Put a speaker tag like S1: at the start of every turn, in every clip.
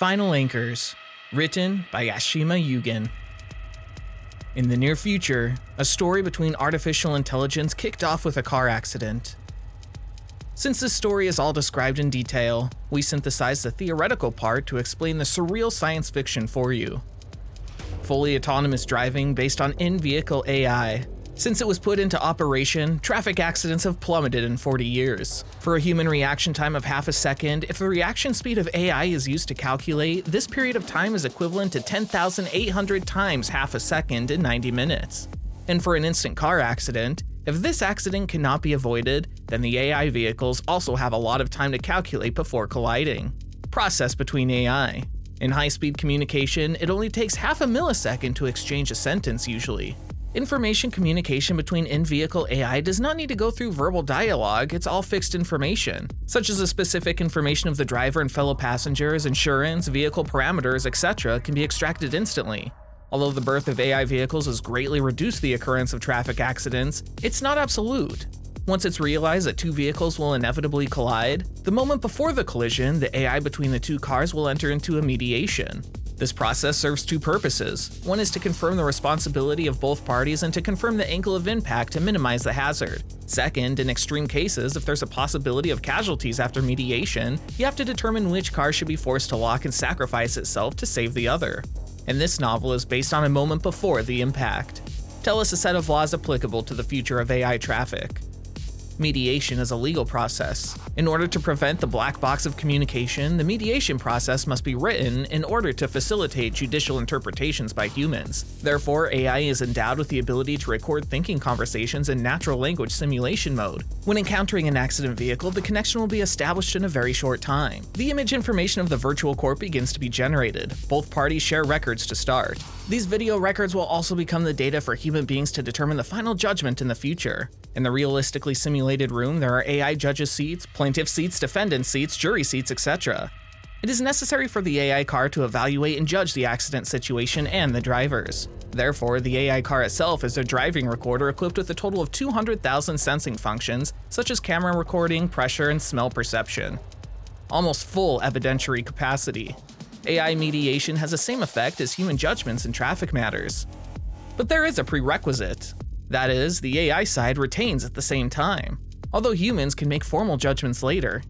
S1: Final Anchors, written by Ashima Yugen. In the near future, a story between artificial intelligence kicked off with a car accident. Since this story is all described in detail, we synthesized the theoretical part to explain the surreal science fiction for you. Fully autonomous driving based on in-vehicle AI. Since it was put into operation, traffic accidents have plummeted in 40 years. For a human reaction time of half a second, if the reaction speed of AI is used to calculate, this period of time is equivalent to 10,800 times half a second in 90 minutes. And for an instant car accident, if this accident cannot be avoided, then the AI vehicles also have a lot of time to calculate before colliding. Process between AI. In high-speed communication, it only takes half a millisecond to exchange a sentence usually. Information communication between in-vehicle AI does not need to go through verbal dialogue, it's all fixed information, such as the specific information of the driver and fellow passengers, insurance, vehicle parameters, etc. can be extracted instantly. Although the birth of AI vehicles has greatly reduced the occurrence of traffic accidents, it's not absolute. Once it's realized that two vehicles will inevitably collide, the moment before the collision, the AI between the two cars will enter into a mediation. This process serves two purposes. One is to confirm the responsibility of both parties and to confirm the angle of impact to minimize the hazard. Second, in extreme cases, if there's a possibility of casualties after mediation, you have to determine which car should be forced to lock and sacrifice itself to save the other. And this novel is based on a moment before the impact. Tell us a set of laws applicable to the future of AI traffic. Mediation is a legal process. In order to prevent the black box of communication, the mediation process must be written in order to facilitate judicial interpretations by humans. Therefore, AI is endowed with the ability to record thinking conversations in natural language simulation mode. When encountering an accident vehicle, the connection will be established in a very short time. The image information of the virtual court begins to be generated. Both parties share records to start. These video records will also become the data for human beings to determine the final judgment in the future. In the realistically simulated room, there are AI judges' seats, plaintiff seats, defendant seats, jury seats, etc. It is necessary for the AI car to evaluate and judge the accident situation and the drivers. Therefore, the AI car itself is a driving recorder equipped with a total of 200,000 sensing functions, such as camera recording, pressure, and smell perception. Almost full evidentiary capacity. AI mediation has the same effect as human judgments in traffic matters. But there is a prerequisite. That is, the AI side retains at the same time, although humans can make formal judgments later.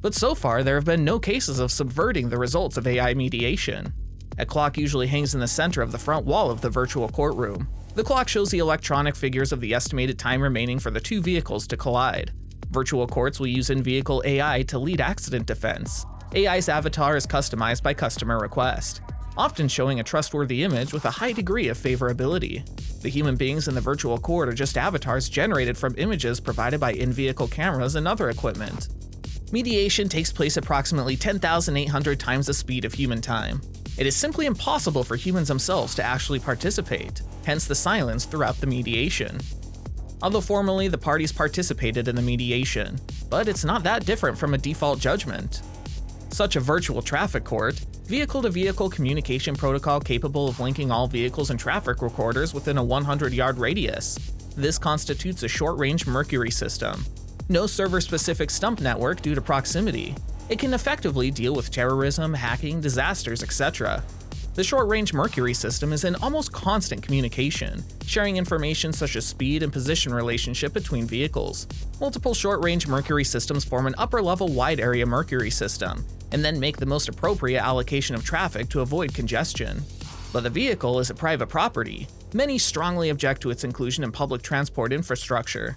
S1: But so far, there have been no cases of subverting the results of AI mediation. A clock usually hangs in the center of the front wall of the virtual courtroom. The clock shows the electronic figures of the estimated time remaining for the two vehicles to collide. Virtual courts will use in-vehicle AI to lead accident defense. AI's avatar is customized by customer request, often showing a trustworthy image with a high degree of favorability. The human beings in the virtual court are just avatars generated from images provided by in-vehicle cameras and other equipment. Mediation takes place approximately 10,800 times the speed of human time. It is simply impossible for humans themselves to actually participate, hence the silence throughout the mediation. Although formally the parties participated in the mediation, but it's not that different from a default judgment. Such a virtual traffic court, vehicle-to-vehicle communication protocol capable of linking all vehicles and traffic recorders within a 100-yard radius. This constitutes a short-range Mercury system. No server-specific stump network due to proximity. It can effectively deal with terrorism, hacking, disasters, etc. The short-range Mercury system is in almost constant communication, sharing information such as speed and position relationship between vehicles. Multiple short-range Mercury systems form an upper-level wide-area Mercury system, and then make the most appropriate allocation of traffic to avoid congestion. But the vehicle is a private property. Many strongly object to its inclusion in public transport infrastructure.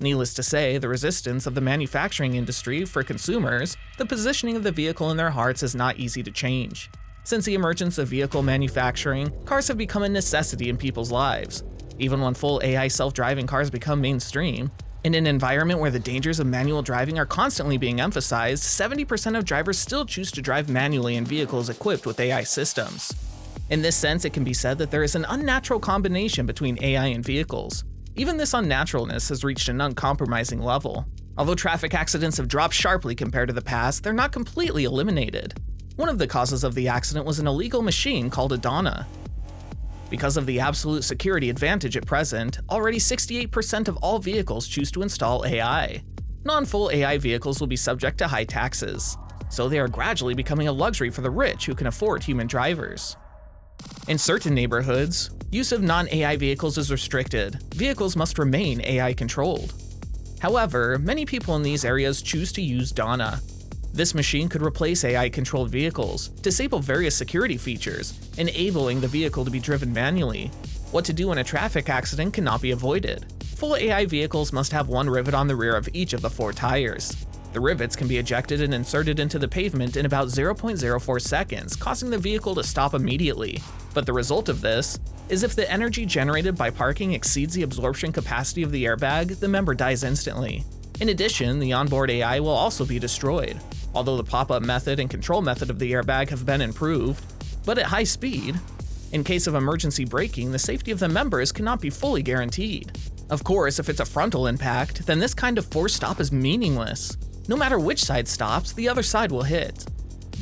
S1: Needless to say, the resistance of the manufacturing industry for consumers, the positioning of the vehicle in their hearts is not easy to change. Since the emergence of vehicle manufacturing, cars have become a necessity in people's lives. Even when full AI self-driving cars become mainstream, in an environment where the dangers of manual driving are constantly being emphasized, 70% of drivers still choose to drive manually in vehicles equipped with AI systems. In this sense, it can be said that there is an unnatural combination between AI and vehicles. Even this unnaturalness has reached an uncompromising level. Although traffic accidents have dropped sharply compared to the past, they're not completely eliminated. One of the causes of the accident was an illegal machine called a Donna. Because of the absolute security advantage at present, already 68% of all vehicles choose to install AI. Non-full AI vehicles will be subject to high taxes. so they are gradually becoming a luxury for the rich who can afford human drivers. In certain neighborhoods, use of non-AI vehicles is restricted. Vehicles must remain AI-controlled. However, many people in these areas choose to use Donna. This machine could replace AI-controlled vehicles, disable various security features, enabling the vehicle to be driven manually. What to do in a traffic accident cannot be avoided. Full AI vehicles must have one rivet on the rear of each of the 4 tires. The rivets can be ejected and inserted into the pavement in about 0.04 seconds, causing the vehicle to stop immediately. But the result of this is if the energy generated by parking exceeds the absorption capacity of the airbag, the member dies instantly. In addition, the onboard AI will also be destroyed, although the pop-up method and control method of the airbag have been improved. But at high speed, in case of emergency braking, the safety of the members cannot be fully guaranteed. Of course, if it's a frontal impact, then this kind of forced stop is meaningless. No matter which side stops, the other side will hit.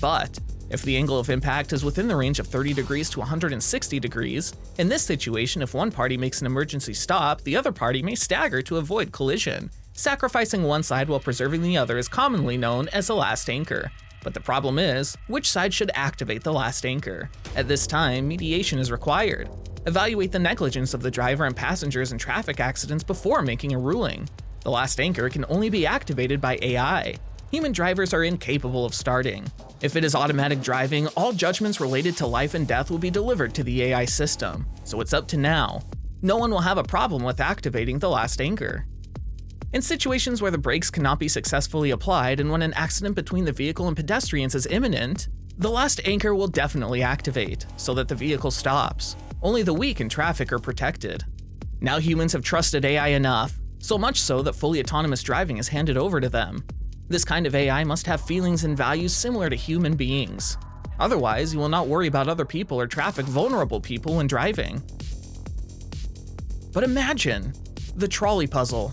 S1: But if the angle of impact is within the range of 30 degrees to 160 degrees, in this situation, if one party makes an emergency stop, the other party may stagger to avoid collision. Sacrificing one side while preserving the other is commonly known as the last anchor. But the problem is, which side should activate the last anchor? At this time, mediation is required. Evaluate the negligence of the driver and passengers in traffic accidents before making a ruling. The last anchor can only be activated by AI. Human drivers are incapable of starting. If it is automatic driving, all judgments related to life and death will be delivered to the AI system, so it's up to now. No one will have a problem with activating the last anchor. In situations where the brakes cannot be successfully applied and when an accident between the vehicle and pedestrians is imminent, the last anchor will definitely activate, so that the vehicle stops. Only the weak in traffic are protected. Now humans have trusted AI enough, so much so that fully autonomous driving is handed over to them. This kind of AI must have feelings and values similar to human beings. Otherwise, you will not worry about other people or traffic vulnerable people when driving. But imagine the trolley puzzle.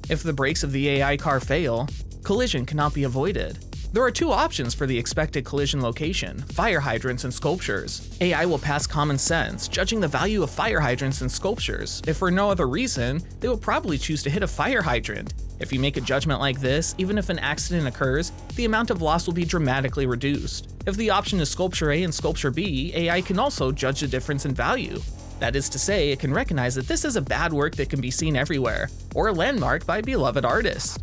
S1: If the brakes of the AI car fail, collision cannot be avoided. There are 2 options for the expected collision location: fire hydrants and sculptures. AI will pass common sense, judging the value of fire hydrants and sculptures. If for no other reason, they will probably choose to hit a fire hydrant. If you make a judgment like this, even if an accident occurs, the amount of loss will be dramatically reduced. If the option is sculpture A and sculpture B, AI can also judge the difference in value. That is to say, it can recognize that this is a bad work that can be seen everywhere, or a landmark by a beloved artist.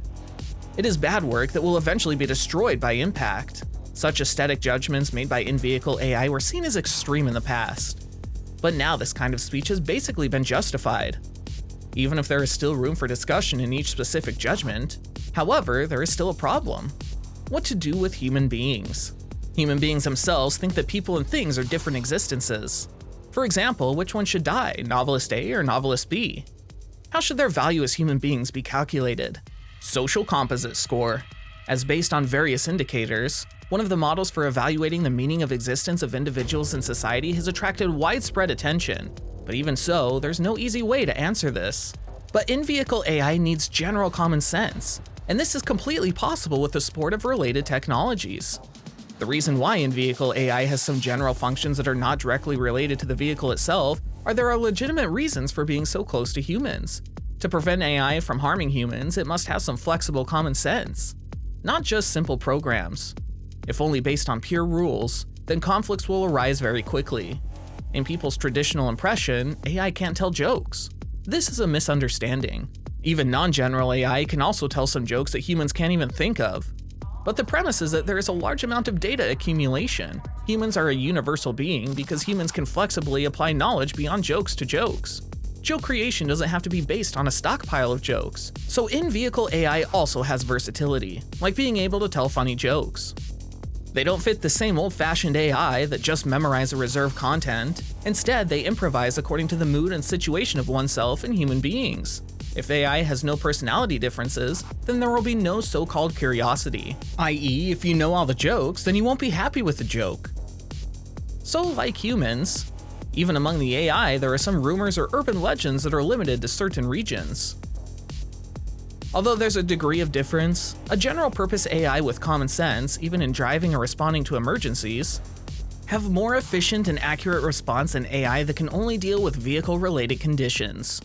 S1: It is bad work that will eventually be destroyed by impact. Such aesthetic judgments made by in-vehicle AI were seen as extreme in the past. But now this kind of speech has basically been justified. Even if there is still room for discussion in each specific judgment, however, there is still a problem. What to do with human beings? Human beings themselves think that people and things are different existences. For example, which one should die, novelist A or novelist B? How should their value as human beings be calculated? Social composite score. As based on various indicators, one of the models for evaluating the meaning of existence of individuals in society has attracted widespread attention. But even so, there's no easy way to answer this. But in-vehicle AI needs general common sense, and this is completely possible with the support of related technologies. The reason why in-vehicle AI has some general functions that are not directly related to the vehicle itself are there are legitimate reasons for being so close to humans. To prevent AI from harming humans, it must have some flexible common sense, not just simple programs. If only based on pure rules, then conflicts will arise very quickly. In people's traditional impression, AI can't tell jokes. This is a misunderstanding. Even non-general AI can also tell some jokes that humans can't even think of. But the premise is that there is a large amount of data accumulation. Humans are a universal being because humans can flexibly apply knowledge beyond jokes to jokes. Joke creation doesn't have to be based on a stockpile of jokes. So in-vehicle AI also has versatility, like being able to tell funny jokes. They don't fit the same old-fashioned AI that just memorize or reserve content. Instead, they improvise according to the mood and situation of oneself and human beings. If AI has no personality differences, then there will be no so-called curiosity, i.e., if you know all the jokes, then you won't be happy with the joke. So, like humans, even among the AI, there are some rumors or urban legends that are limited to certain regions. Although there's a degree of difference, a general-purpose AI with common sense, even in driving or responding to emergencies, have more efficient and accurate response than AI that can only deal with vehicle-related conditions.